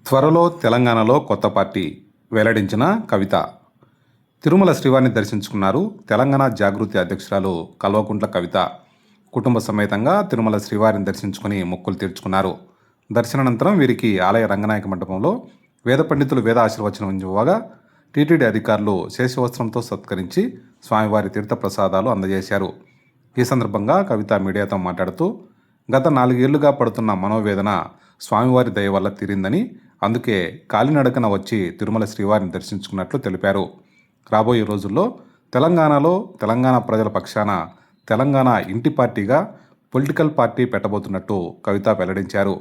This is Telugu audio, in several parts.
త్వరలో తెలంగాణలో కొత్త పార్టీ వెల్లడించిన కవిత. తిరుమల శ్రీవారిని దర్శించుకున్నారు తెలంగాణ జాగృతి అధ్యక్షురాలు కల్వకుంట్ల కవిత. కుటుంబ సమేతంగా తిరుమల శ్రీవారిని దర్శించుకుని మొక్కులు తీర్చుకున్నారు. దర్శనానంతరం వీరికి ఆలయ రంగనాయక మండపంలో వేద పండితులు వేద ఆశీర్వచనం ఇవ్వగా టీటీడీ అధికారులు శేషవస్త్రంతో సత్కరించి స్వామివారి తీర్థ ప్రసాదాలు అందజేశారు. ఈ సందర్భంగా కవిత మీడియాతో మాట్లాడుతూ, గత 4 ఏళ్లుగా పడుతున్న మనోవేదన స్వామివారి దయ వల్ల తీరిందని, అందుకే కాలినడకన వచ్చి తిరుమల శ్రీవారిని దర్శించుకున్నట్లు తెలిపారు. రాబోయే రోజుల్లో తెలంగాణలో తెలంగాణ ప్రజల పక్షాన తెలంగాణ ఇంటి పార్టీగా పొలిటికల్ పార్టీ పెట్టబోతున్నట్టు కవిత వెల్లడించారు.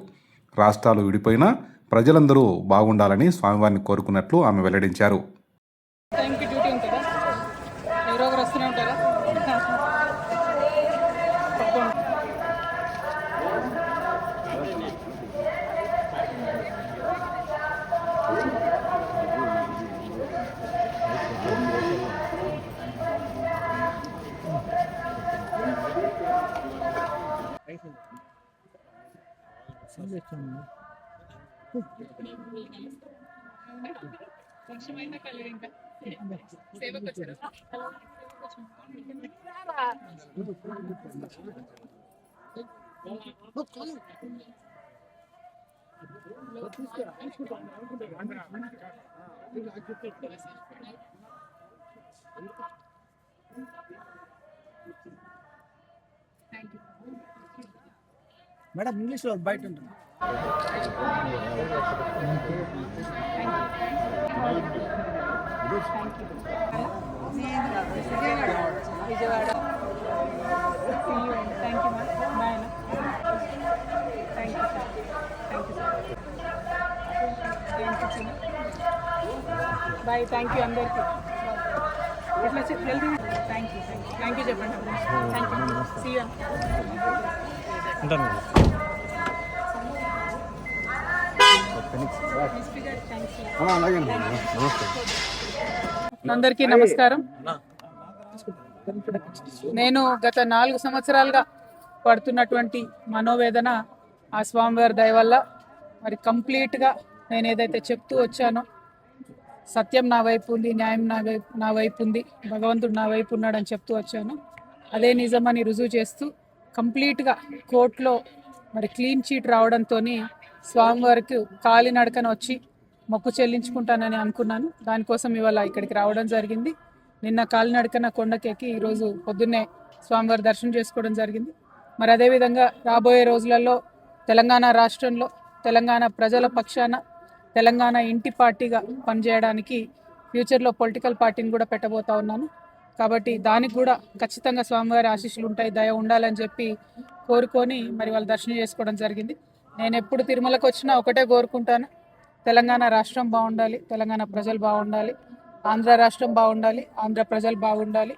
రాష్ట్రాలు విడిపోయినా ప్రజలందరూ బాగుండాలని స్వామివారిని కోరుకున్నట్లు ఆమె వెల్లడించారు. మేడం ఇంగ్లీష్లో బయట ఉంటుంది. Vijayawada. Thank you ma'am. Thank you sir. Bye. Thank you అందరికీ. ఎట్లా హెల్తీ. థ్యాంక్ యూ చెప్పండి. Thank you. See you. అందరికీ నమస్కారం. నేను గత 4 సంవత్సరాలుగా పడుతున్నటువంటి మనోవేదన ఆ స్వామివారి దయ వల్ల మరి కంప్లీట్గా నేను ఏదైతే చెప్తూ వచ్చానో, సత్యం నా వైపు ఉంది, న్యాయం నా వైపు ఉంది, భగవంతుడు నా వైపు ఉన్నాడని చెప్తూ వచ్చాను. అదే నిజమని రుజువు చేస్తూ కంప్లీట్గా కోర్టులో మరి క్లీన్ చీట్ రావడంతో స్వామివారికి కాలినడకన వచ్చి మొక్కు చెల్లించుకుంటానని అనుకున్నాను. దానికోసం ఇవాళ ఇక్కడికి రావడం జరిగింది. నిన్న కాలినడకన కొండకెక్కి ఈరోజు పొద్దున్నే స్వామివారి దర్శనం చేసుకోవడం జరిగింది. మరి అదేవిధంగా రాబోయే రోజులలో తెలంగాణ రాష్ట్రంలో తెలంగాణ ప్రజల పక్షాన తెలంగాణ ఇంటి పార్టీగా పనిచేయడానికి ఫ్యూచర్లో పొలిటికల్ పార్టీని కూడా పెట్టబోతా ఉన్నాను. కాబట్టి దానికి కూడా ఖచ్చితంగా స్వామివారి ఆశీస్సులు ఉంటాయి, దయ ఉండాలని చెప్పి కోరుకొని మరి వాళ్ళు దర్శనం చేసుకోవడం జరిగింది. నేను ఎప్పుడు తిరుమలకు వచ్చినా ఒకటే కోరుకుంటాను, తెలంగాణ రాష్ట్రం బాగుండాలి, తెలంగాణ ప్రజలు బాగుండాలి, ఆంధ్ర రాష్ట్రం బాగుండాలి, ఆంధ్ర ప్రజలు బాగుండాలి.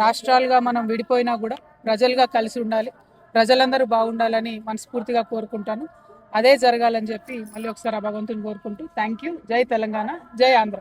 రాష్ట్రాలుగా మనం విడిపోయినా కూడా ప్రజలుగా కలిసి ఉండాలి, ప్రజలందరూ బాగుండాలని మనస్ఫూర్తిగా కోరుకుంటాను. అదే జరగాలని చెప్పి మళ్ళీ ఒకసారి ఆ భగవంతుని కోరుకుంటూ థ్యాంక్ యూ. జై తెలంగాణ, జై ఆంధ్ర.